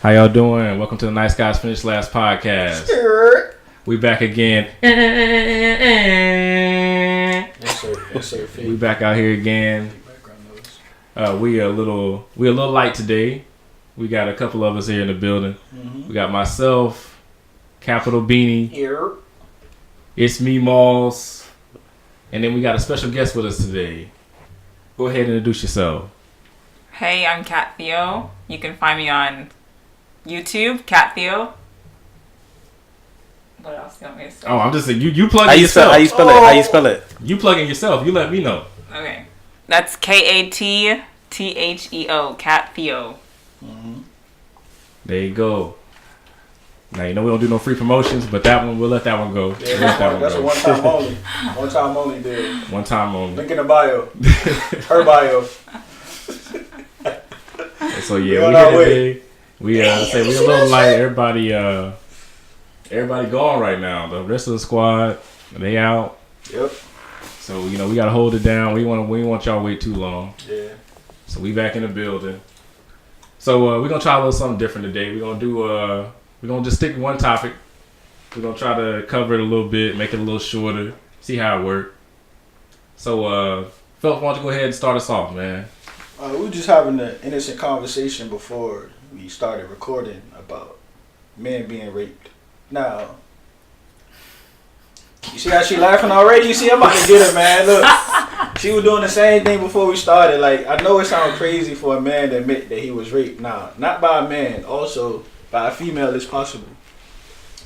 How y'all doing? Welcome to the Nice Guys Finish Last podcast. Sure. We back again. Yes, sir. We back out here again. We a little light today. We got a couple of us here in the building. Mm-hmm. We got myself, Capital Beanie. Here. It's me, Malls. And then we got a special guest with us today. Go ahead and introduce yourself. Hey, I'm Kat Theo. You can find me on YouTube, Kat Theo. What else do you want me to say? Oh, I'm just saying, you plug in yourself. How you spell it? You plug in yourself. You let me know. Okay. That's Kaththeo, Kat Theo. Mm-hmm. There you go. Now, you know we don't do no free promotions, but that one, we'll let that one go. Yeah, that's a one-time only. One-time only deal. One time only. Link in the bio. Her bio. So yeah, we here today. We say we a little light. Everybody gone right now. The rest of the squad, they out. Yep. So we gotta hold it down. We want y'all wait too long. Yeah. So we back in the building. So we're gonna try a little something different today. We're gonna just stick with one topic. We're gonna try to cover it a little bit, make it a little shorter, see how it works. So Phil, why don't you go ahead and start us off, man? We were just having an innocent conversation before we started recording about men being raped. Now, you see how she laughing already? You see, I'm about to get her, man. Look, she was doing the same thing before we started. Like, I know it sounds crazy for a man to admit that he was raped. Now, not by a man, also by a female is possible.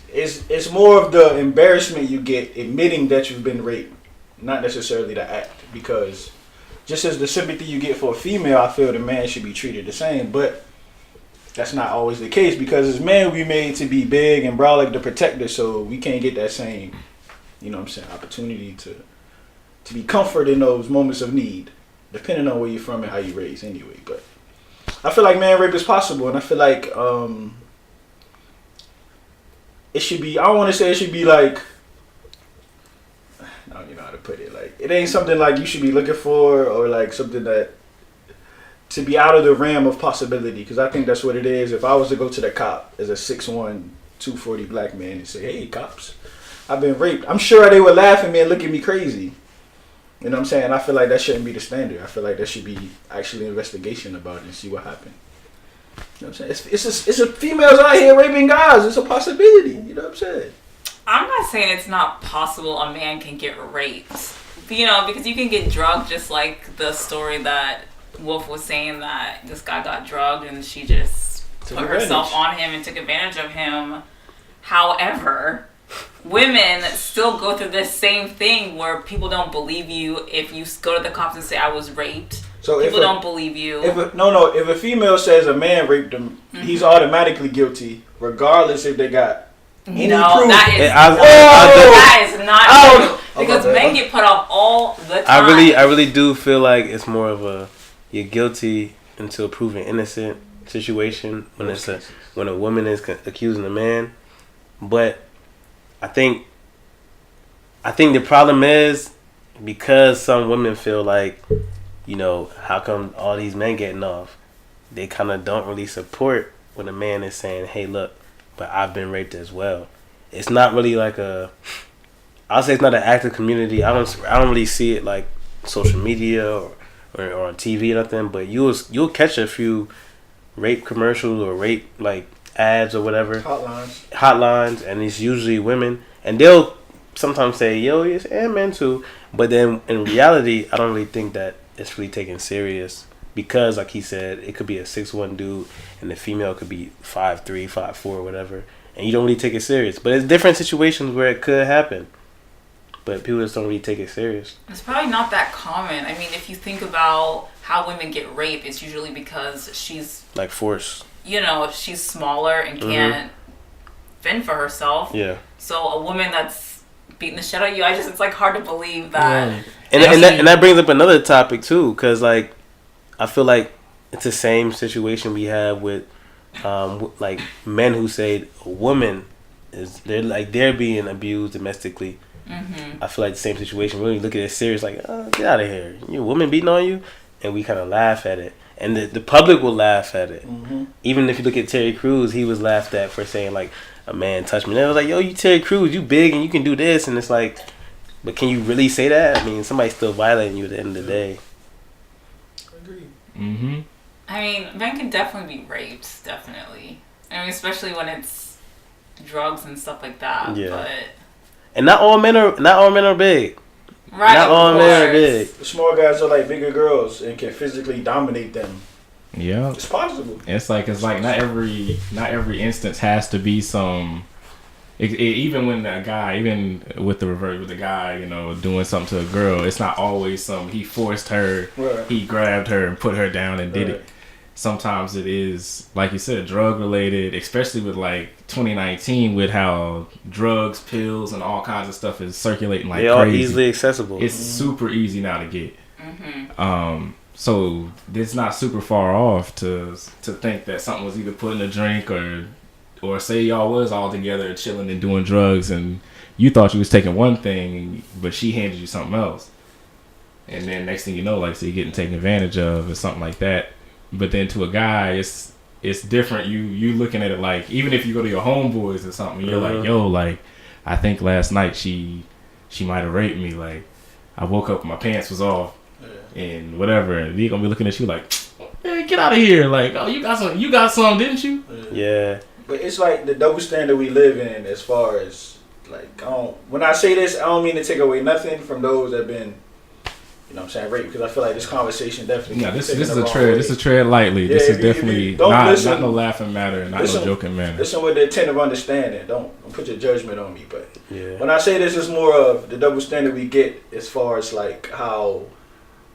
It's more of the embarrassment you get admitting that you've been raped, not necessarily the act, because just as the sympathy you get for a female, I feel the man should be treated the same, but that's not always the case because as men, we made to be big and brolic to protect us, so we can't get that same, opportunity to be comforted in those moments of need, depending on where you're from and how you raised anyway. But I feel like man rape is possible, and I feel like it should be, I don't want to say it should be like, I don't know how to put it. Like, it ain't something like you should be looking for or like something that to be out of the realm of possibility. Because I think that's what it is. If I was to go to the cop as a 6'1", 240 black man and say, "Hey, cops, I've been raped," I'm sure they would laugh at me and look at me crazy. You know what I'm saying? I feel like that shouldn't be the standard. I feel like there should be actually an investigation about it and see what happened. You know what I'm saying? It's a females out here raping guys. It's a possibility. You know what I'm saying? I'm not saying it's not possible a man can get raped. Because you can get drugged, just like the story that Wolf was saying that this guy got drugged and she just put herself on him and took advantage of him. However, women still go through this same thing where people don't believe you if you go to the cops and say I was raped. So people don't believe you. If a female says a man raped them, he's automatically guilty, regardless if they got any proof. That is not true. Because men get put off all the time. I really do feel like it's more of a you're guilty until proven innocent situation when when a woman is accusing a man. But I think the problem is because some women feel like, how come all these men getting off? They kind of don't really support when a man is saying, "Hey, look, but I've been raped as well." It's not really like I'll say it's not an active community. I don't really see it like social media or on TV or nothing. But you'll catch a few rape commercials or rape like ads or whatever. Hotlines, and it's usually women, and they'll sometimes say, "Yo, yes, and men too." But then in reality, I don't really think that it's really taken serious because, like he said, it could be a 6'1" dude, and the female could be 5'3", 5'4", whatever. And you don't really take it serious. But it's different situations where it could happen. But people just don't really take it serious. It's probably not that common. I mean, if you think about how women get raped, it's usually because she's... like force. She's smaller and can't fend for herself. Yeah. So a woman that's beating the shit out of you, it's like hard to believe that... Right. And that brings up another topic too. Because like, I feel like it's the same situation we have with... like men who say a woman they're being abused domestically. Mm-hmm. I feel like the same situation. We really look at it serious, like, oh, get out of here, your woman beating on you, and we kind of laugh at it. and the public will laugh at it. Mm-hmm. Even if you look at Terry Crews, he was laughed at for saying like a man touched me. And they was like, yo, you Terry Crews, you big and you can do this, and it's like, but can you really say that? I mean, somebody's still violating you at the end of the day. Agreed. Mm-hmm. I mean, men can definitely be raped, definitely. I mean, especially when it's drugs and stuff like that. Yeah. But And not all men are big. right, Not of all men are course. big. The small guys are like bigger girls and can physically dominate them. Yeah. It's possible. It's like not every instance has to be some. Even when a guy, even with the revert with the guy, doing something to a girl, it's not always some he forced her, Right. he grabbed her and put her down and did Right. it. Sometimes it is, like you said, drug related, especially with like 2019 with how drugs, pills, and all kinds of stuff is circulating like They all crazy. easily accessible. It's super easy now to get. Mm-hmm. So it's not super far off to think that something was either put in a drink or say y'all was all together chilling and doing drugs and you thought you was taking one thing but she handed you something else. And then next thing you know, like, so you're getting taken advantage of or something like that. But then to a guy, it's different. You looking at it like, even if you go to your homeboys or something, you're like, yo, like, I think last night she might have raped me. Like, I woke up and my pants was off. And whatever, and he gonna be looking at you like, hey, get out of here! Like, oh, you got some, didn't you? Yeah. But it's like the double standard we live in, as far as like, when I say this, I don't mean to take away nothing from those that have been, raped, because I feel like this conversation definitely. Yeah, this is a tread. This is tread lightly. Yeah, this is definitely not no laughing matter, not listen, no joking matter. Listen with the intent of understanding. Don't put your judgment on me. But Yeah. when I say this, is more of the double standard we get as far as like how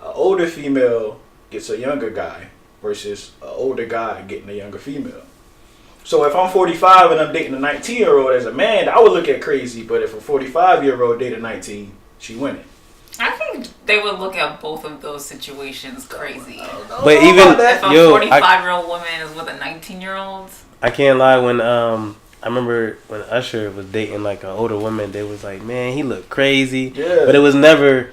an older female gets a younger guy versus an older guy getting a younger female. So if I'm 45 and I'm dating a 19-year-old as a man, I would look at crazy. But if a 45-year-old date a 19, she winning. I think they would look at both of those situations crazy. But even If a 45-year-old woman is with a 19-year-old. I can't lie, when I remember when Usher was dating like an older woman, they was like, man, he looked crazy. Yeah. But it was never,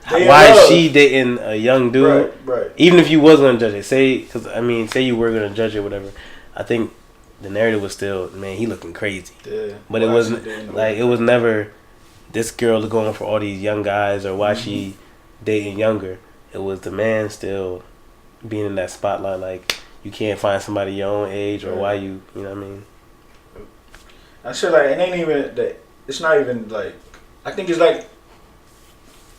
They why in is love. she dating a young dude? Right. Even if you was gonna judge it, say you were gonna judge it, whatever. I think the narrative was still, man, he looking crazy. Yeah. But it wasn't like, it was never this girl going for all these young guys or why she dating younger. It was the man still being in that spotlight, like you can't find somebody your own age or why you know what I mean. I feel like it ain't even that. It's not even like. I think it's like.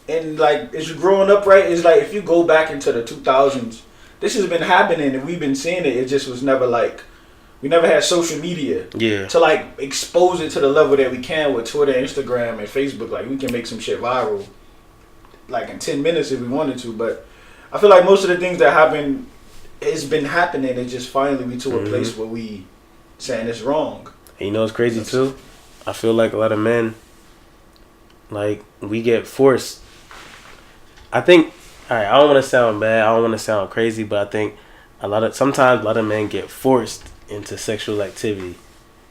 And like as you growing up, right? It's like if you go back into the 2000s, this has been happening and we've been seeing it. It just was never like. We never had social media to like expose it to the level that we can with Twitter, Instagram, and Facebook. Like we can make some shit viral, like in 10 minutes if we wanted to. But I feel like most of the things that happen, it's been happening. It's just finally we to a place where we saying it's wrong. And you know what's crazy too? I feel like a lot of men, like we get forced. I think, alright, I don't want to sound bad. I don't want to sound crazy, but I think sometimes a lot of men get forced into sexual activity.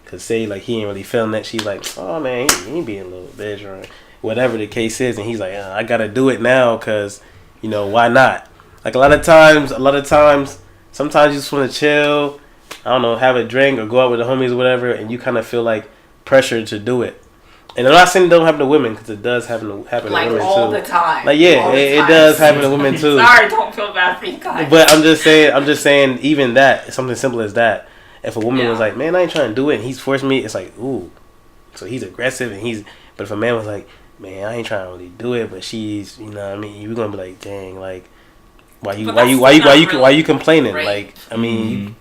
Cause say like he ain't really feeling that, she's like, oh man, he being a little bitch or whatever the case is, and he's like, I gotta do it now, cause why not? Like a lot of times, sometimes you just want to chill, I don't know, have a drink or go out with the homies or whatever, and you kind of feel like pressure to do it. And I'm not saying it don't happen to women, because it does happen to women too. All the time. Like it does happen to women too. Sorry, don't feel bad for you guys. But I'm just saying, even that, something simple as that. If a woman was like, man, I ain't trying to do it, and he's forced me, it's like, ooh, so he's aggressive, and but if a man was like, man, I ain't trying to really do it, but she's, what I mean, you're gonna be like, dang, like, why you complaining? Rape. Like, I mean,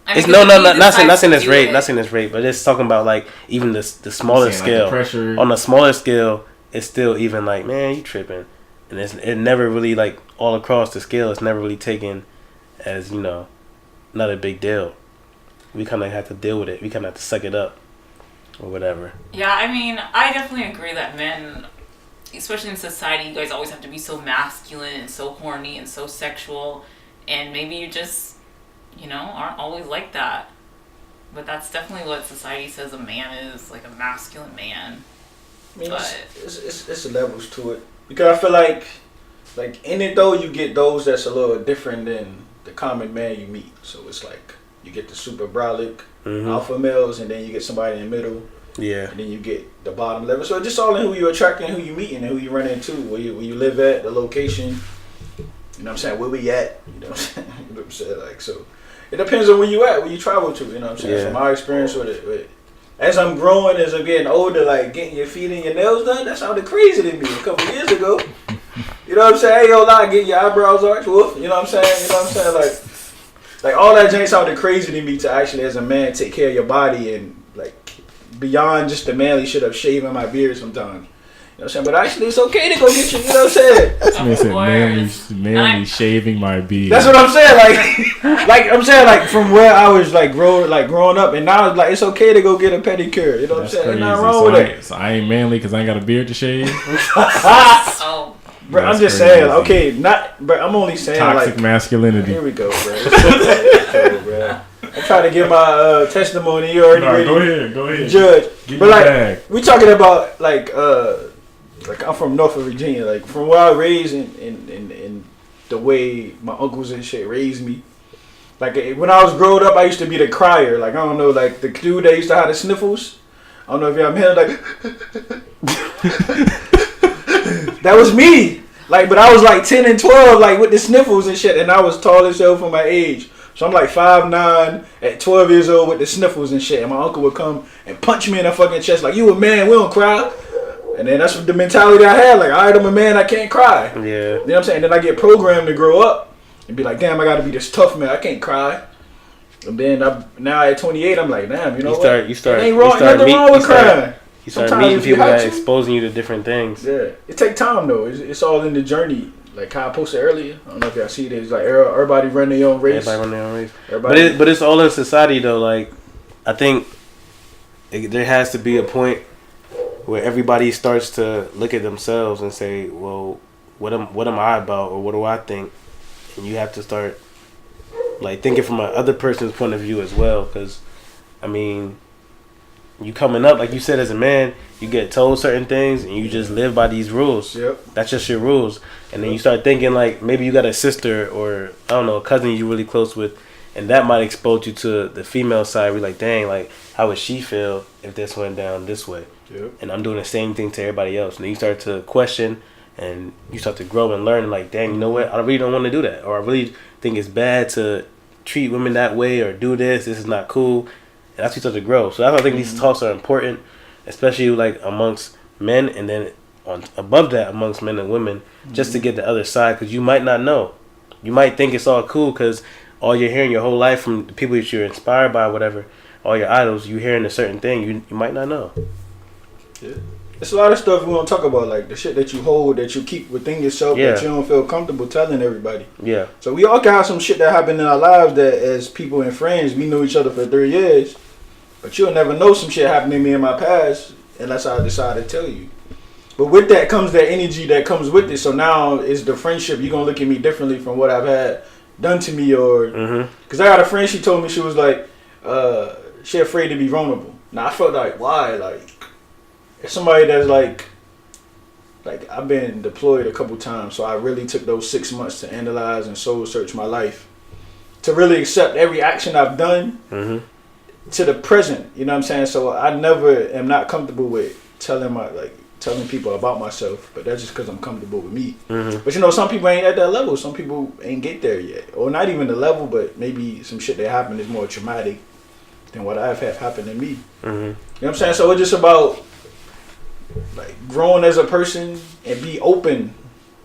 I mean, not saying it's rape, but just talking about like even the smaller scale. Like pressure. On a smaller scale, it's still even like, man, you tripping, and it never really like all across the scale. It's never really taken as not a big deal. We kind of have to deal with it. We kind of have to suck it up, or whatever. Yeah, I mean, I definitely agree that men, especially in society, you guys always have to be so masculine and so horny and so sexual, and maybe you just, aren't always like that. But that's definitely what society says a man is, like a masculine man. I mean, but it's levels to it, because I feel like in it though, you get those that's a little different than the common man you meet. So it's like you get the super brolic Mm-hmm. alpha males, and then you get somebody in the middle, Yeah. and then you get the bottom level. So it's just all in who you attracting, who you meeting, and who you run into, where you live at, the location. You know what I'm saying? Where we at? You know what I'm saying? You know what I'm saying? Like, so it depends on where you at, where you travel to. You know what I'm saying? Yeah. From my experience with it, as I'm growing, as I'm getting older, like getting your feet and your nails done, that sounded crazy to me a couple years ago. You know what I'm saying? Hey, yo, lie, getting your eyebrows arched, woof. You know what I'm saying? You know what I'm saying? Like all that jank sounded crazy to me to actually, as a man, take care of your body and like beyond just the manly shit of shaving my beard sometimes. You know what I'm saying? But actually, it's okay to go get you. You know what I'm saying? This man said manly shaving my beard. That's what I'm saying. Like I'm saying, like from where I was like growing up, and now it's like it's okay to go get a pedicure. You know what I'm saying? There's nothing wrong with it. So I ain't manly because I ain't got a beard to shave. Oh. Bro, I'm That's just crazy. saying, okay, not, bro, I'm only saying Toxic like, masculinity. here we go, bro. I'm trying to give my testimony. You already ready? Go ahead. Judge. Give But me like, the bag. we talking about like I'm from Norfolk, Virginia. Like from where I was raised and the way my uncles and shit raised me. Like when I was growing up, I used to be the crier. Like I don't know, like the dude that used to have the sniffles. I don't know if y'all heard like. That was me. Like, but I was like 10 and 12, like with the sniffles and shit, and I was tall as hell for my age. So I'm like 5'9" at 12 years old with the sniffles and shit, and my uncle would come and punch me in the fucking chest like, "You a man, we don't cry." And then that's the mentality I had. Like, alright, I'm a man, I can't cry. Yeah. You know what I'm saying? Then I get programmed to grow up and be like, damn, I gotta be this tough man, I can't cry. And then now at 28, I'm like, damn, you know what? You start ain't wrong, nothing wrong with crying. You start Sometimes meeting if you people have that to. exposing you to different things. Yeah, it take time though. It's all in the journey. Like how I posted earlier. I don't know if y'all see this. Like everybody run their own race. Everybody run their own race. Everybody, But it's all in society though. Like I think there has to be a point where everybody starts to look at themselves and say, "Well, what am I about, or what do I think?" And you have to start like thinking from a other person's point of view as well. Because I mean, you coming up, like you said, as a man, you get told certain things and you just live by these rules. Yep. That's just your rules. And then you start thinking like maybe you got a sister or I don't know, a cousin you're really close with, and that might expose you to the female side. We're like, dang, like how would she feel if this went down this way? Yep. And I'm doing the same thing to everybody else. And then you start to question and you start to grow and learn like, dang, you know what? I really don't want to do that. Or I really think it's bad to treat women that way or do this. This is not cool. And that's what you start to grow. So that's why I think these talks are important, especially like amongst men, and then on above that amongst men and women, just to get the other side, because you might not know. You might think it's all cool because all you're hearing your whole life from the people that you're inspired by, whatever, all your idols, you hearing a certain thing, you might not know. Yeah. It's a lot of stuff we don't talk about, like the shit that you hold, that you keep within yourself, Yeah. that you don't feel comfortable telling everybody. Yeah. So we all can have some shit that happened in our lives that, as people and friends, we knew each other for 3 years, but you'll never know some shit happened to me in my past unless I decide to tell you. But with that comes that energy that comes with it. So now it's the friendship. You're gonna look at me differently from what I've had done to me, or because I got a friend. She told me she was like, she afraid to be vulnerable. Now I felt like, why? Like, if somebody that's like I've been deployed a couple times, so I really took those 6 months to analyze and soul search my life, to really accept every action I've done to the present. You know what I'm saying? So I never am not comfortable with telling people about myself, but that's just because I'm comfortable with me. But you know, some people ain't at that level. Some people ain't get there yet, or not even the level, but maybe some shit that happened is more traumatic than what I've had happen to me. You know what I'm saying? So it's just about like growing as a person and be open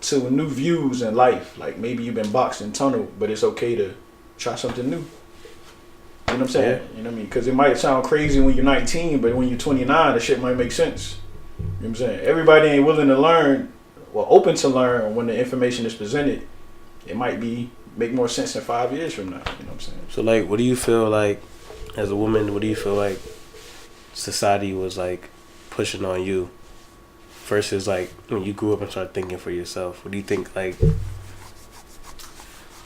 to new views in life. Like maybe you've been boxed and tunneled, but it's okay to try something new. You know what I'm saying? Yeah. You know what I mean? Because it might sound crazy when you're 19, but when you're 29, the shit might make sense. You know what I'm saying? Everybody ain't willing to learn or open to learn when the information is presented. It might make more sense in 5 years from now. You know what I'm saying? So like, what do you feel like as a woman? What do you feel like society was like pushing on you versus like when you grew up and started thinking for yourself? What do you think like?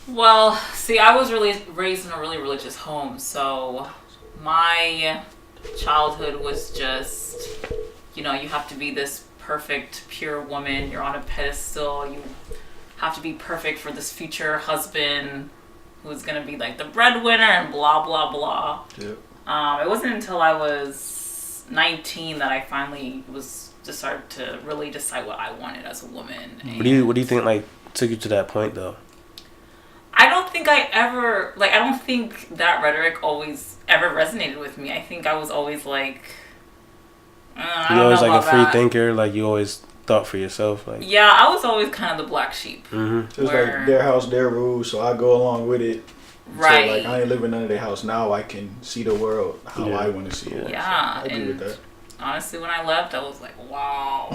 Well, see, I was really raised in a really religious home, so my childhood was just, you know, you have to be this perfect, pure woman. You're on a pedestal. You have to be perfect for this future husband. who's gonna be like the breadwinner and blah blah blah. Yep. It wasn't until I was 19 that I finally was just started to really decide what I wanted as a woman. What do you think like took you to that point though? I don't think I don't think that rhetoric always ever resonated with me. I think I was always like, I You always don't know like a about free that. thinker, like you always thought for yourself, like. Yeah, I was always kind of the black sheep. Mm-hmm. It's like their house, their rules, so I go along with it. Right. So like I ain't living under their house now. I can see the world how I want to see it. Yeah, So I agree with and that. honestly, when I left, I was like, wow.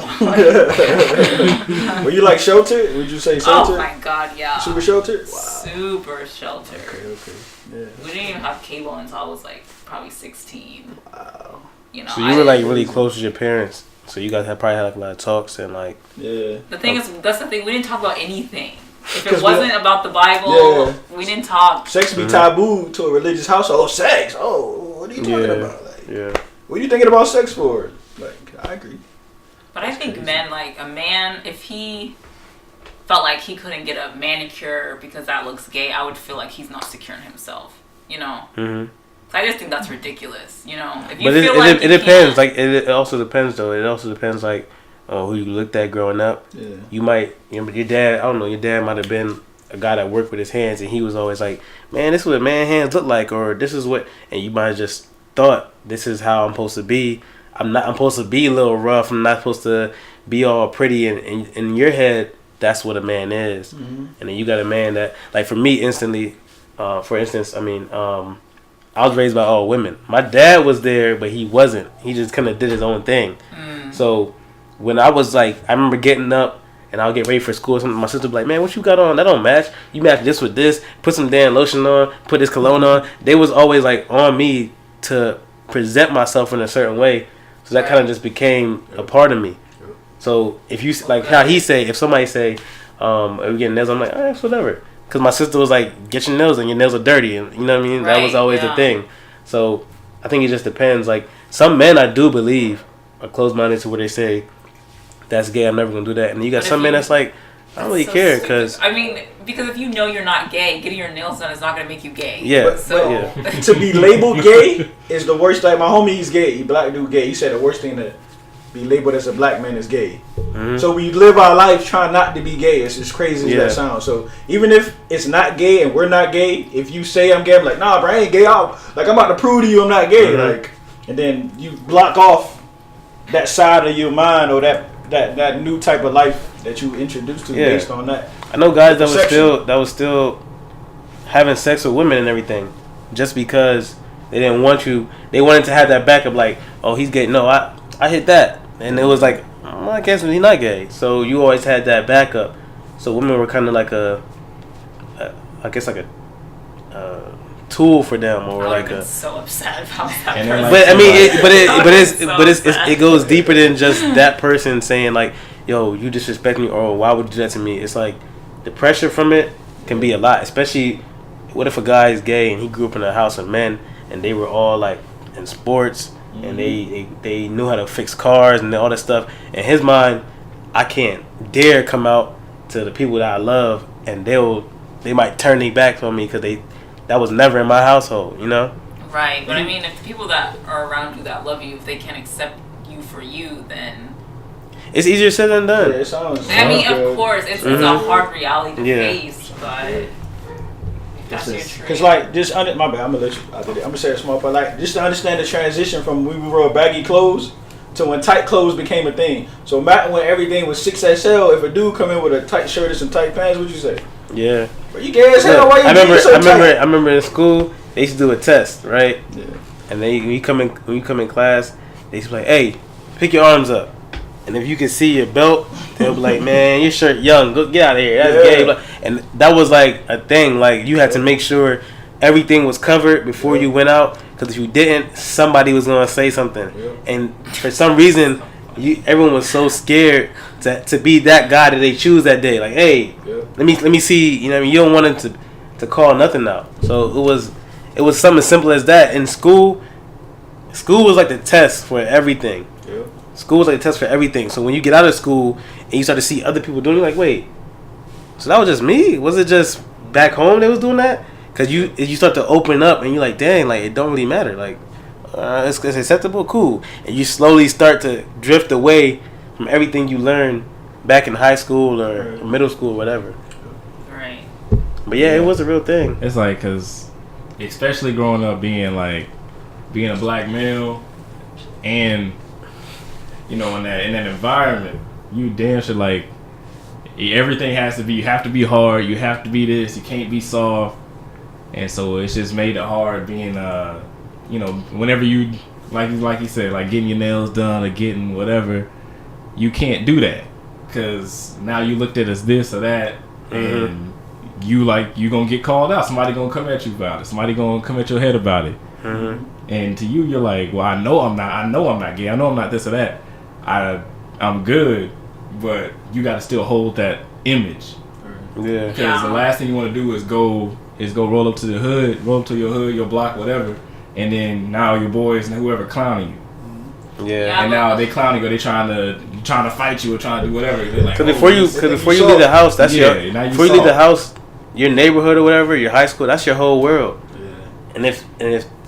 Were you like sheltered? Would you say sheltered? Oh my god, yeah. Super sheltered? Wow. Super sheltered. Okay. Yeah. We didn't even have cable until I was like probably 16. Wow. You know, So you were like really close with your parents. So you guys probably had like a lot of talks and like. Yeah. The thing is, that's the thing. We didn't talk about anything. If 'Cause it wasn't about the Bible, we didn't talk. Sex be taboo to a religious household. Sex? Oh, what are you talking about? Like, Yeah. what are you thinking about sex for? Like, I agree. But I think men, like a man, if he felt like he couldn't get a manicure because that looks gay, I would feel like he's not secure in himself. You know. Mm-hmm. So I just think that's ridiculous. You know. If you But feel like it depends. Like it also depends though. It also depends like who you looked at growing up. Yeah. You might, your dad. I don't know. Your dad might have been a guy that worked with his hands, and he was always like, "Man, this is what man hands look like," or "This is what," and you might have just thought, "This is how I'm supposed to be." I'm supposed to be a little rough. I'm not supposed to be all pretty. And in your head, that's what a man is. Mm-hmm. And then you got a man that, like for me, instantly. For instance, I mean, I was raised by all women. My dad was there, but he wasn't. He just kind of did his own thing. So when I was like, I remember getting up and I'll get ready for school or something. My sister would be like, "Man, what you got on? That don't match. You match this with this. Put some damn lotion on. Put this cologne on." They was always like on me to present myself in a certain way. So that kind of just became a part of me. So if you like how he say, if somebody say, "Are we getting nails?" I'm like, "All right, whatever." Because my sister was like, "Get your nails, and your nails are dirty," and you know what I mean. That was always the thing. So I think it just depends. Like some men, I do believe are closed-minded to where they say, "That's gay. I'm never gonna do that." And you got some men that's like, "I don't really care," because because if you know you're not gay, getting your nails done is not gonna make you gay. Yeah. So To be labeled gay is the worst. Like my homie, he's gay. He black dude gay. He said the worst thing to be labeled as a black man is gay. Mm-hmm. So we live our life trying not to be gay. It's as crazy as that sounds. So even if it's not gay and we're not gay, if you say I'm gay, I'm like, "Nah, bro, I ain't gay. I'm about to prove to you I'm not gay." Mm-hmm. Like, and then you block off that side of your mind or that new type of life that you introduced to based on that. I know guys that was still having sex with women and everything, just because they didn't want you. They wanted to have that backup, like, "Oh, he's gay. No, I hit that," and it was like, "Well, I guess he's not gay." So you always had that backup. So women were kind of like I guess like a tool for them, or like a. So upset about that. And they're like, But I mean, So it goes deeper than just that person saying like, "Yo, you disrespect me," or "Why would you do that to me?" It's like the pressure from it can be a lot. Especially, what if a guy is gay and he grew up in a house of men and they were all like in sports and they knew how to fix cars and all that stuff. In his mind, I can't dare come out to the people that I love and they might turn their backs on me because that was never in my household, you know? Right, but I mean, if the people that are around you that love you, if they can't accept you for you, then it's easier said than done. Yeah, it sounds. I mean, of course, it's a hard reality to face, but that's your truth. Cause like my bad. I'm gonna let you. I'm gonna say a small part. Like just to understand the transition from when we wore baggy clothes to when tight clothes became a thing. So back when everything was 6XL, if a dude come in with a tight shirt and some tight pants, what'd you say? Yeah. Bro, you gay as hell. Why you I remember in school they used to do a test, right? Yeah. And then when you come in class, they used to be like, "Hey, pick your arms up." And if you can see your belt, they'll be like, "Man, your shirt young. Go get out of here. That's gay." And that was like a thing. Like you had to make sure everything was covered before you went out, because if you didn't, somebody was gonna say something. And for some reason, everyone was so scared to be that guy that they choose that day. Like, "Hey, let me see." You know, what I mean, you don't want them to call nothing out. So it was something as simple as that. In school was like the test for everything. School was like a test for everything. So when you get out of school and you start to see other people doing it, you're like, "Wait, so that was just me? Was it just back home they was doing that?" Cause you start to open up and you're like, dang, like it don't really matter. Like it's acceptable, cool. And you slowly start to drift away from everything you learned back in high school or middle school, or whatever. Right. But yeah, it was a real thing. It's like, cause especially growing up being a black male, and you know in that environment, you damn sure like everything has to be. You have to be hard. You have to be this. You can't be soft. And so it's just made it hard being, you know, whenever you, like you said, like getting your nails done or getting whatever, you can't do that. Because now you looked at as this or that, and you going to get called out. Somebody going to come at you about it. Somebody going to come at your head about it. And to you, you're like, well, I know I'm not gay. I know I'm not this or that. I'm good, but you got to still hold that image. Yeah. Because the last thing you want to do is go roll up to the hood, your block, whatever, and then now your boys and whoever clowning you. Yeah. And now they clowning you, they trying to fight you or trying to do whatever. They're like, Cause before you leave the house, that's before you leave the house, your neighborhood or whatever, your high school, that's your whole world. Yeah. And if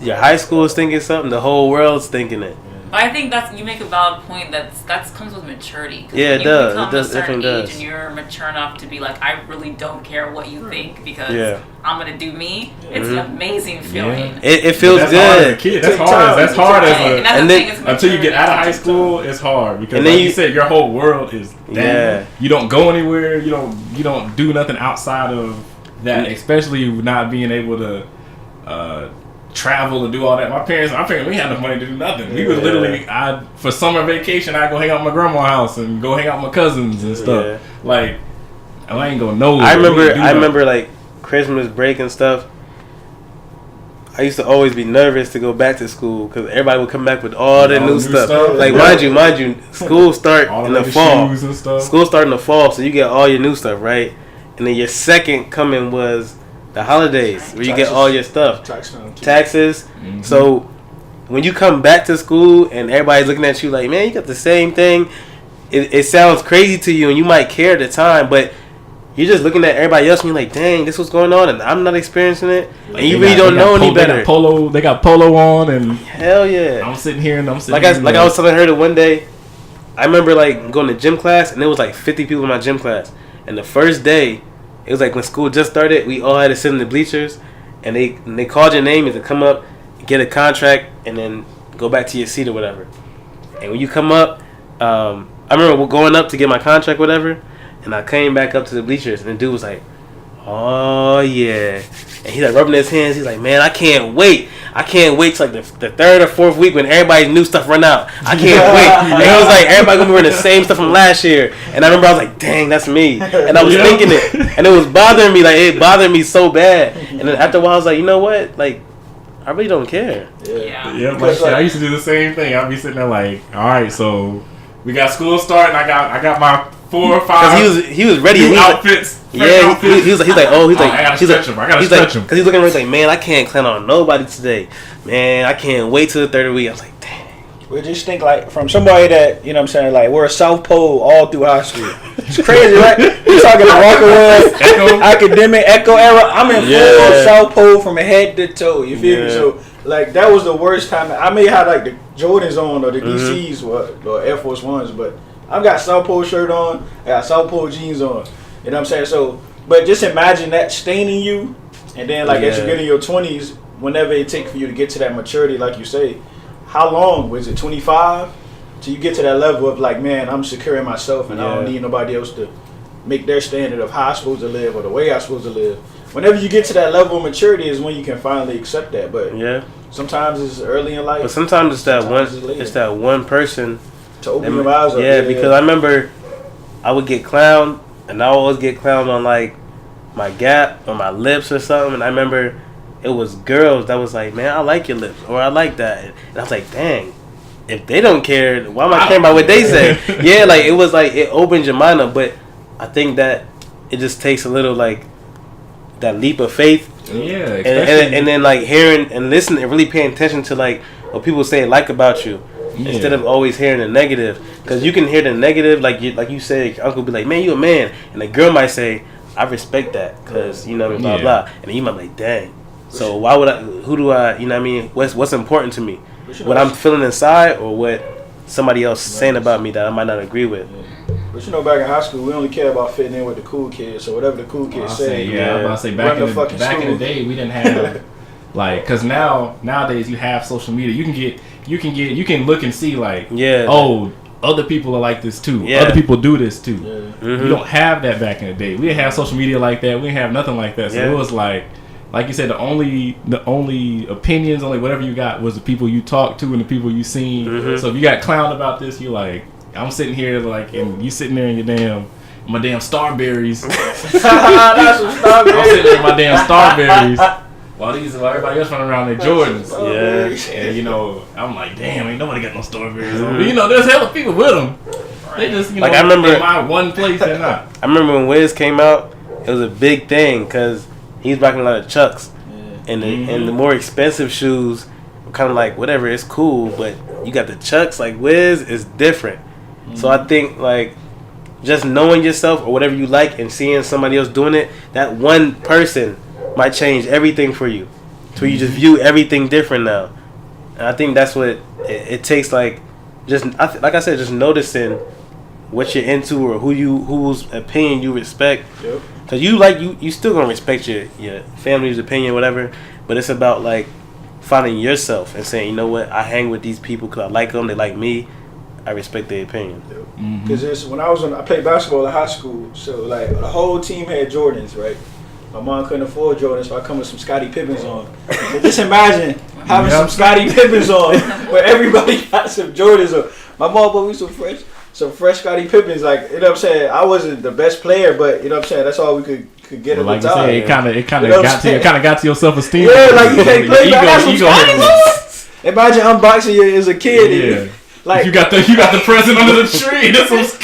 your high school is thinking something, the whole world's thinking it. But I think you make a valid point. That comes with maturity. Yeah, it does. It does. A certain Definitely age does. and you're mature enough to be like, I really don't care what you think because I'm gonna do me. It's an amazing feeling. Yeah. It feels that's good. Hard as a kid. That's hard and then until you get out of high school, it's hard because, like you said, your whole world is you don't go anywhere. You don't do nothing outside of that, especially not being able to travel and do all that. My parents, we had enough money to do nothing. We would literally, for summer vacation, I'd go hang out at my grandma's house and go hang out with my cousins and stuff. Yeah. Like, I ain't gonna know. I remember like Christmas break and stuff. I used to always be nervous to go back to school because everybody would come back with all the new stuff. Like, mind you, school start in the fall. School start in the fall, so you get all your new stuff, right? And then your second coming was the holidays, where you get all your stuff. Taxes. Mm-hmm. So when you come back to school and everybody's looking at you like, man, you got the same thing, it sounds crazy to you and you might care at the time, but you're just looking at everybody else and you're like, dang, this what's going on and I'm not experiencing it. Like, and you really don't know any better. They got polo on and hell yeah. I'm sitting here and I was telling her that one day, I remember like going to gym class and there was like 50 people in my gym class. And the first day, it was like when school just started, we all had to sit in the bleachers, and they called your name to come up, get a contract, and then go back to your seat or whatever. And when you come up, I remember going up to get my contract, whatever, and I came back up to the bleachers, and the dude was like, "Oh yeah," and he's like rubbing his hands. He's like, "Man, I can't wait till like the third or fourth week when everybody's new stuff run out. I can't wait." And it was like everybody gonna be wearing the same stuff from last year. And I remember I was like, "Dang, that's me." And I was thinking it, and it was bothering me. Like it bothered me so bad. And then after a while, I was like, you know what? Like, I really don't care. Yeah. Like, I used to do the same thing. I'd be sitting there like, all right, so we got school starting. I got my 4 or 5. Because he was ready. New outfits. Yeah, he's like, I gotta stretch him. Because he's looking at me like, man, I can't clown on nobody today. Man, I can't wait till the third week. I was like, dang. We just think like from somebody that, you know what I'm saying, like we're a South Pole all through high school. It's crazy, right? We're talking the Rockaway, academic, Echo era. I'm in full South Pole from head to toe. You feel me? So like that was the worst time. I may have like the Jordans on or the DCs or Air Force Ones, but I've got South Pole shirt on, I got South Pole jeans on. You know what I'm saying? So, but just imagine that staining you, and then like as you get in your 20s, whenever it takes for you to get to that maturity, like you say, how long was it? 25 till you get to that level of like, man, I'm secure in myself, and I don't need nobody else to make their standard of how I'm supposed to live or the way I'm supposed to live. Whenever you get to that level of maturity is when you can finally accept that. But sometimes it's early in life. But sometimes it's that one person to open your eyes up. Yeah, because I remember I would get clowned, and I always get clowned on like my gap or my lips or something. And I remember it was girls that was like, "Man, I like your lips," or "I like that," and I was like, "Dang, if they don't care, why am I caring about what they say?" Yeah, like it was like it opens your mind up, but I think that it just takes a little like that leap of faith. Yeah, and then like hearing and listening and really paying attention to like what people say like about you. Instead of always hearing the negative, because you can hear the negative, like you said, your uncle be like, "Man, you a man," and the girl might say, I respect that because you know blah Yeah. blah, and then you might be like, dang. So why would I? Who do I? You know what I mean? What's important to me? But you know, What I'm feeling inside, or what somebody else saying about me that I might not agree with? But you know, back in high school, we only care about fitting in with the cool kids. So whatever the cool kids say, Yeah, I was about to say Run the fucking back in school. the day we didn't have like because nowadays you have social media. You can look and see like Yeah. oh other people are like this too. Yeah. Other people do this too. Yeah. You don't have that back in the day. We didn't have social media like that. We didn't have nothing like that. So Yeah. it was like you said, the only opinions, only whatever you got was the people you talked to and the people you seen. Mhm. So if you got clowned about this, you like, I'm sitting here like, and you sitting there in my damn Starberries. That's some stuff, I'm sitting there in my damn Starberries while everybody else running around their Jordans. Yeah. And you know, I'm like, damn, ain't nobody got no Starberries on. But you know, there's hella people with them. They just, you know, Like, I remember- in my one place they're not. I remember when Wiz came out, it was a big thing because he's rocking a lot of Chucks, and the more expensive shoes were kind of like whatever, it's cool, but you got the Chucks like Wiz is different. So I think like just knowing yourself or whatever you like and seeing somebody else doing it, that one person might change everything for you. So you just view everything different now. And I think that's what it takes. Like just like I said, just noticing what you're into or whose opinion you respect. Yep. Cause you still gonna respect your family's opinion, whatever. But it's about like finding yourself and saying, you know what, I hang with these people because I like them, they like me. I respect their opinion. Because when I played basketball in high school, so like the whole team had Jordans, right? My mom couldn't afford Jordans, so I come with some Scottie Pippens on. But just imagine having some Scottie Pippens on, where everybody got some Jordans on. My mom bought me some fresh Scottie Pippens. Like, you know what I'm saying? I wasn't the best player, but you know what I'm saying? That's all we could get Well, at like the you time. said, it kind You know of what I'm got to your self esteem. Yeah, like you can't play. Ego, I got some ego Scotties hurt. on. Imagine unboxing you as a kid. Yeah. And, like you got the present under the tree. That's some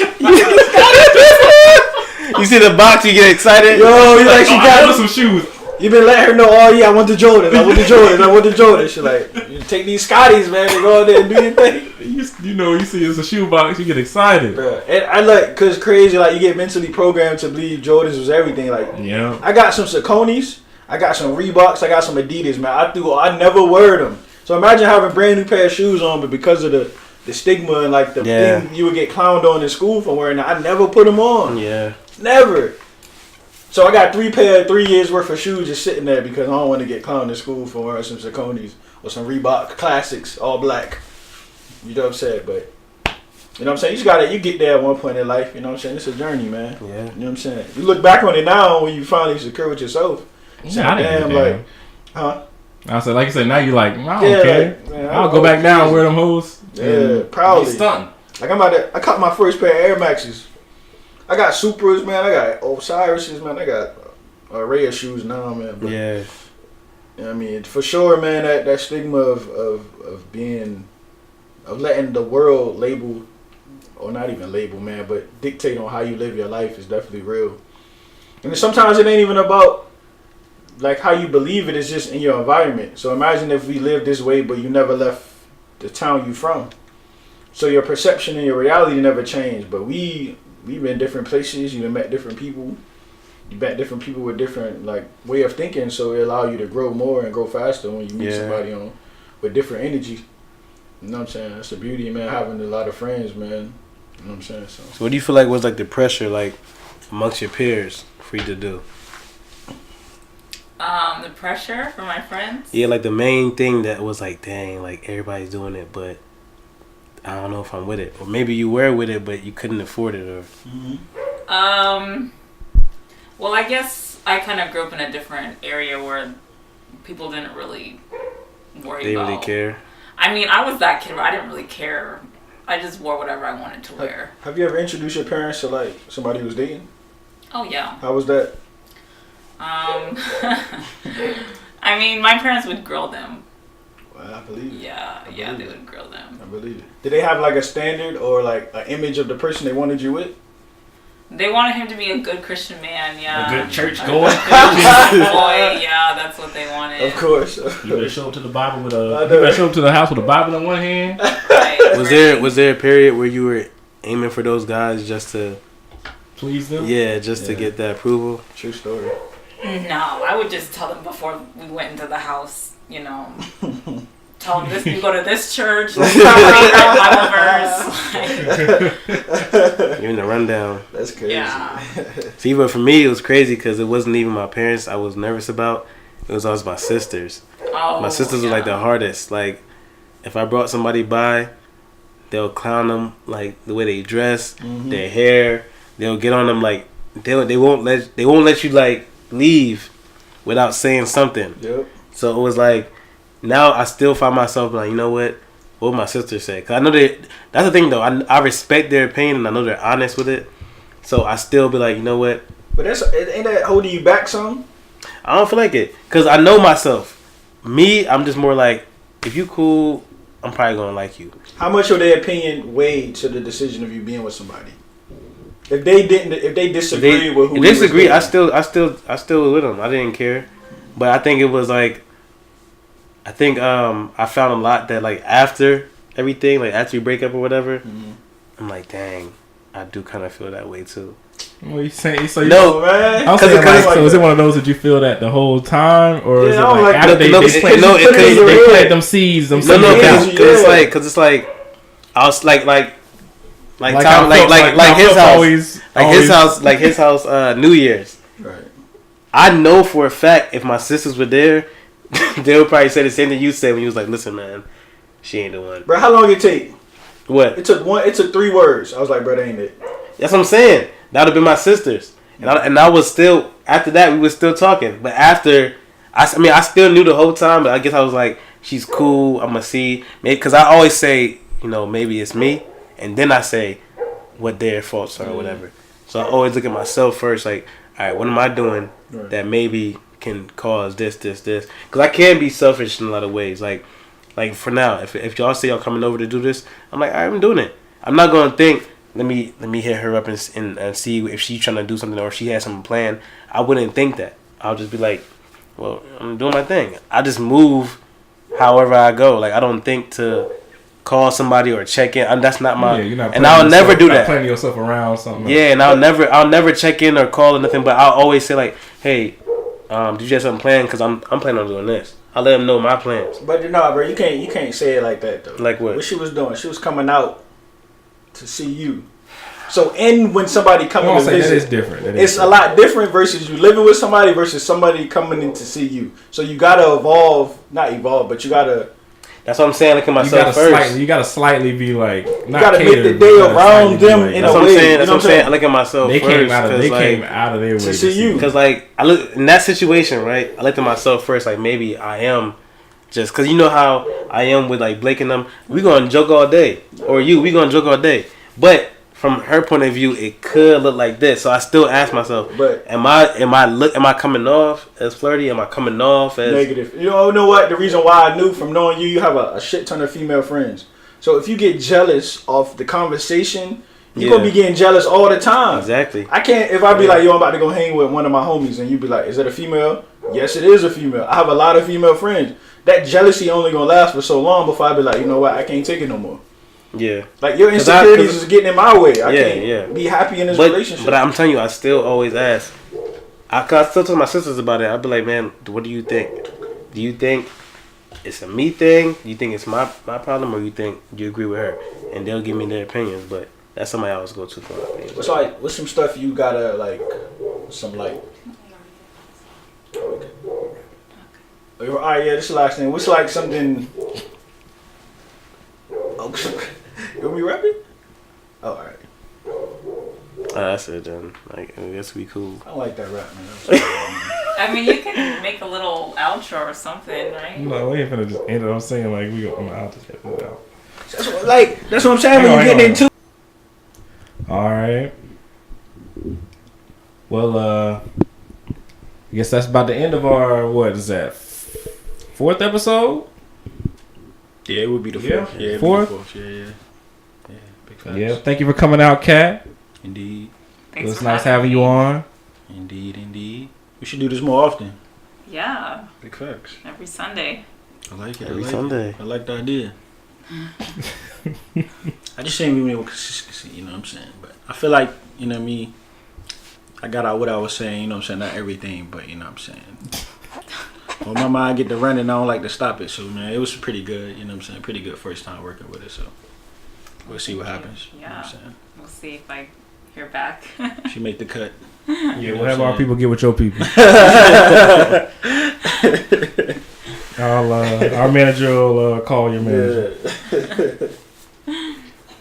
You see the box, you get excited. yo, you like she I got ordered some shoes. You been letting her know, oh yeah, I want the Jordans, I want the Jordans, I want the Jordans. She like, you take these Scotties, man, and go out there and do your thing. You know, you see it's a shoe box, you get excited. Bruh. And I like, cause crazy, like you get mentally programmed to believe Jordans was everything. Like, Yeah. I got some Sauconys, I got some Reeboks, I got some Adidas, man. I never wear them. So imagine having a brand new pair of shoes on, but because of the stigma and like the thing you would get clowned on in school for wearing, I never put them on. Yeah. Never. So I got 3 years worth of shoes just sitting there because I don't want to get clowned in school for wearing some Sauconys or some Reebok classics, all black. You know what I'm saying? But you know what I'm saying? You get there at one point in life. You know what I'm saying? It's a journey, man. Yeah. You know what I'm saying? You look back on it now when you finally secure with yourself. Yeah, I didn't Damn, give a like, huh? I said, like you said, now you like, I don't Yeah, care. like, man, I'll go back down and wear them hoes. Yeah, proudly. Be stunned. Like I caught my first pair of Air Maxes. I got Supras, man. I got Osiris's, man. I got an array of shoes now, man. But, Yeah. you know what I mean, for sure, man. That stigma of letting the world label, or not even label, man, but dictate on how you live your life is definitely real. And sometimes it ain't even about like how you believe it. It's just in your environment. So imagine if we lived this way, but you never left the town you from. So your perception and your reality never changed. But we've been in different places. You've met different people. You met different people with different like way of thinking. So it allow you to grow more and grow faster when you meet somebody with different energy. You know what I'm saying? That's the beauty, man. Having a lot of friends, man. You know what I'm saying? So So what do you feel like was like the pressure like amongst your peers for you to do? The pressure from my friends. Yeah, like the main thing that was like, dang, like everybody's doing it, but I don't know if I'm with it. Or maybe you were with it, but you couldn't afford it. Or Well, I guess I kind of grew up in a different area where people didn't really worry they about. really care. I mean, I was that kid where I didn't really care. I just wore whatever I wanted to wear. have you ever introduced your parents to like somebody who was dating? Oh yeah. How was that? I mean, my parents would grill them. Well, I believe it. Yeah, believe they it. would grill them. I believe it. Did they have like a standard or like an image of the person they wanted you with? They wanted him to be a good Christian man, yeah. A good church A going. good Christian boy, yeah, that's what they wanted. Of course. You better show up to the Bible with I a. know. You better show up to the house with a Bible in one hand. Right, Was right. there a period where you were aiming for those guys just to please them. Yeah, just to get that approval. True story. No, I would just tell them before we went into the house, you know. Tell them this, you go to this church, this is our Bible verse. You're in the rundown. That's crazy. Yeah. See, but for me, it was crazy because it wasn't even my parents I was nervous about. It was always my sisters. Oh, My sisters were like the hardest. Like, if I brought somebody by, they'll clown them, like the way they dress, their hair. They'll get on them like they won't let you like leave without saying something. Yep. So it was like, now I still find myself like, you know what would my sister say? Cause I know that's the thing though. I respect their opinion and I know they're honest with it. So I still be like, you know what? But ain't that holding you back some? I don't feel like it. Cause I know myself. Me, I'm just more like, if you cool, I'm probably gonna like you. How much of their opinion weighed to the decision of you being with somebody? If they disagreed with who they disagree, I still was with them. I didn't care. But I think it was like, I found a lot that like after everything, like after you break up or whatever, I'm like, dang, I do kind of feel that way too. What you saying? So No, man. I'm saying like, so is it one of those that you feel that the whole time, or is it like after they planted them seeds? No, because it's like I was like his house New Year's. Right. I know for a fact if my sisters were there, they would probably say the same thing you said when you was like, "Listen, man, she ain't the one." Bro, how long it take? What? It took 3 words. I was like, bro, that ain't it. That's what I'm saying. That would have been my sisters, and I was still after that we were still talking. But after, I still knew the whole time. But I guess I was like, she's cool. I'm gonna see, maybe because I always say, you know, maybe it's me, and then I say what their faults are or whatever. So I always look at myself first, like, all right, what am I doing that maybe can cause this? Because I can be selfish in a lot of ways. Like for now, if y'all say y'all coming over to do this, I'm like, I'm doing it. I'm not gonna think, let me hit her up and see if she's trying to do something or if she has something planned. I wouldn't think that. I'll just be like, well, I'm doing my thing. I just move however I go. Like, I don't think to call somebody or check in. That's not my. Yeah, you're not and I'll never do that. Planning yourself around something. Yeah, and I'll never check in or call or nothing. But I'll always say like, hey, did you have something planned? Because I'm planning on doing this. I'll let them know my plans. But no, bro, you can't say it like that though. Like what? What she was doing? She was coming out to see you. So, when somebody coming to visit, that is different. It's a lot different versus you living with somebody versus somebody coming in to see you. So you gotta not evolve, but you gotta. That's what I'm saying. Look at myself first. You gotta slightly be like, not you gotta catered, make the day around them like, in a way. That's what I'm saying. I look at myself they first. Came out of their way to see you. Because like I look in that situation, right? I looked at myself first. Like maybe I am. Just because you know how I am with like Blake and them, we gonna joke all day, or we gonna joke all day. But from her point of view, it could look like this. So I still ask myself, but am I coming off as flirty? Am I coming off as negative? You know what? The reason why I knew from knowing you have a shit ton of female friends. So if you get jealous of the conversation, you're gonna be getting jealous all the time. Exactly. I can't. If I be like, yo, I'm about to go hang with one of my homies, and you be like, is that a female? Yes, it is a female. I have a lot of female friends. That jealousy only gonna last for so long before I be like, you know what, I can't take it no more. Yeah. Like your insecurities is getting in my way. I can't be happy in this relationship. But I'm telling you, I still always ask. I still tell my sisters about it. I'd be like, man, what do you think? Do you think it's a me thing? Do you think it's my problem, or you think you agree with her? And they'll give me their opinions. But that's somebody I always go to for my opinion. What's some stuff you gotta like, some like. All right, yeah, this is the last thing. What's like something? Oh, you want me rapping? Oh, all right. That's it then. Like, I guess we cool. I don't like that rap, man. I mean, you can make a little outro or something, right? No, we ain't finna just end it. I'm saying like I'll just get it out. That's what I'm saying. When you're getting into. All right. Well, I guess that's about the end of our, what is that, 4th episode? Yeah, it would be the 4th. Yeah, 4th? Yeah. Big facts. Yeah, thank you for coming out, Kat. Indeed. It was nice having you on. Indeed. We should do this more often. Yeah. Big facts. Every Sunday. I like it. Every Sunday. I like the idea. I just ain't even with consistency, you know what I'm saying? But I feel like, you know what I mean, I got out what I was saying. You know what I'm saying? Not everything, but you know what I'm saying. When my mind get to running, I don't like to stop it. So man, it was pretty good. You know what I'm saying? Pretty good first time working with it. So we'll see what happens. Yeah. You know what I'm saying? We'll see if I hear back. She make the cut. Yeah, we'll have our people get with your people. Our manager will call your manager.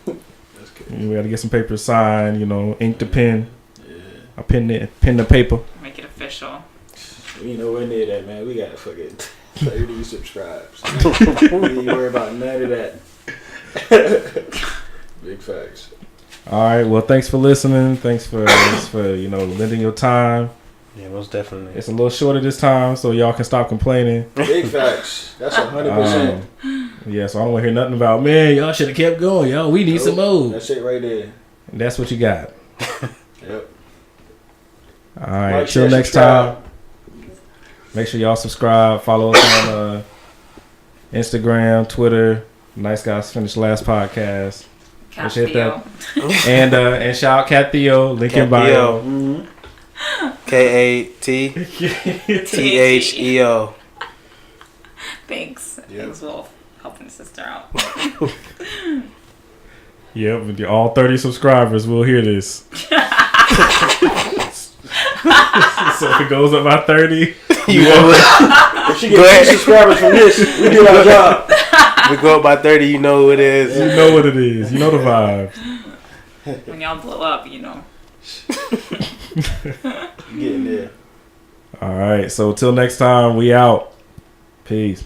That's good. We got to get some papers signed, ink the pen. Yeah. I pen the paper. Make it official. We ain't nowhere near that, man. We got fucking 30 subscribes. We ain't worry about none of that. Big facts. All right. Well, thanks for listening. Thanks for lending your time. Yeah, most definitely. It's a little shorter this time, so y'all can stop complaining. Big facts. That's 100%. Yeah, so I don't want to hear nothing about, man, y'all should have kept going. Y'all, we need some more. That's it right there. And that's what you got. Yep. All right. Like, Till share, next subscribe. time. Make sure y'all subscribe. Follow us on Instagram, Twitter. Nice Guys Finished Last podcast. Kat Hit Theo. that. And shout out Kat Theo. Link in bio. Mm-hmm. KATTHEO. Thanks. Yep. Thanks, Wolf. Helping the sister out. Yep, with all 30 subscribers, we'll hear this. So if it goes up by 30, You know what? If she gets 3 subscribers from this, we do our job. We go up by 30, you know who it is. you know what it is. You know the vibes. When y'all blow up, Getting there. All right, so till next time, we out. Peace.